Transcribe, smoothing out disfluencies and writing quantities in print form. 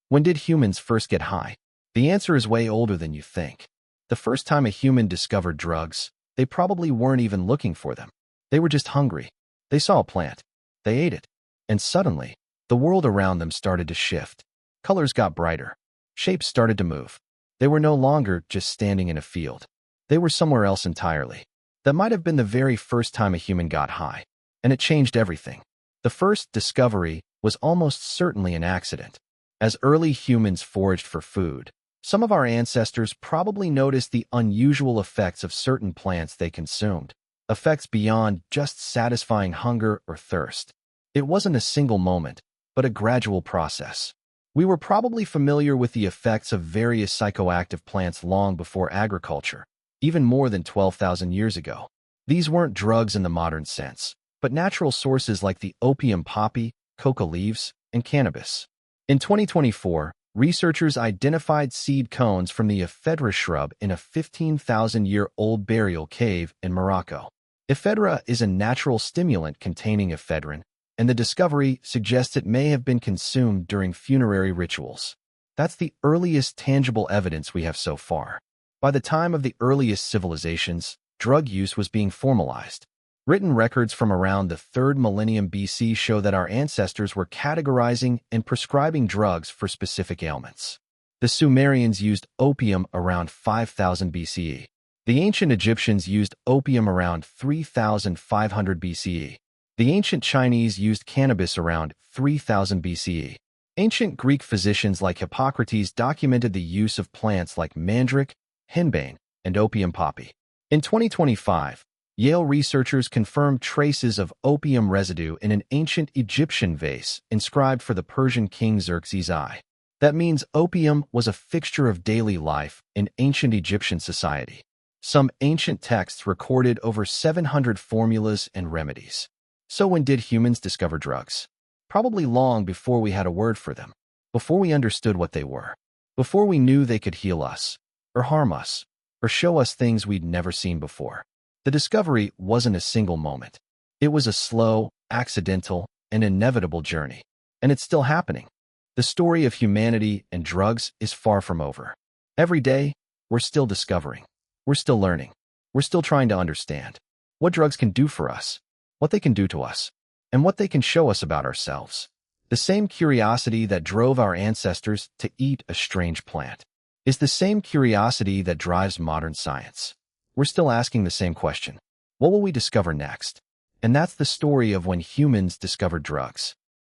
When did humans first get high? The answer is way older than you think. The first time a human discovered drugs, they probably weren't even looking for them. They were just hungry. They saw a plant. They ate it. And suddenly, the world around them started to shift. Colors got brighter. Shapes started to move. They were no longer just standing in a field. They were somewhere else entirely. That might have been the very first time a human got high. And it changed everything. The first discovery was almost certainly an accident. As early humans foraged for food, some of our ancestors probably noticed the unusual effects of certain plants they consumed, effects beyond just satisfying hunger or thirst. It wasn't a single moment, but a gradual process. We were probably familiar with the effects of various psychoactive plants long before agriculture, even more than 12,000 years ago. These weren't drugs in the modern sense, but natural sources like the opium poppy, coca leaves, and cannabis. In 2024, researchers identified seed cones from the Ephedra shrub in a 15,000-year-old burial cave in Morocco. Ephedra is a natural stimulant containing ephedrine, and the discovery suggests it may have been consumed during funerary rituals. That's the earliest tangible evidence we have so far. By the time of the earliest civilizations, drug use was being formalized. Written records from around the 3rd millennium BC show that our ancestors were categorizing and prescribing drugs for specific ailments. The Sumerians used opium around 5000 BCE. The ancient Egyptians used opium around 3500 BCE. The ancient Chinese used cannabis around 3000 BCE. Ancient Greek physicians like Hippocrates documented the use of plants like mandrake, henbane, and opium poppy. In 2025, Yale researchers confirmed traces of opium residue in an ancient Egyptian vase inscribed for the Persian king Xerxes I. That means opium was a fixture of daily life in ancient Egyptian society. Some ancient texts recorded over 700 formulas and remedies. So when did humans discover drugs? Probably long before we had a word for them, before we understood what they were, before we knew they could heal us, or harm us, or show us things we'd never seen before. The discovery wasn't a single moment. It was a slow, accidental, and inevitable journey. And it's still happening. The story of humanity and drugs is far from over. Every day, we're still discovering. We're still learning. We're still trying to understand what drugs can do for us, what they can do to us, and what they can show us about ourselves. The same curiosity that drove our ancestors to eat a strange plant is the same curiosity that drives modern science. We're still asking the same question. What will we discover next? And that's the story of when humans discovered drugs.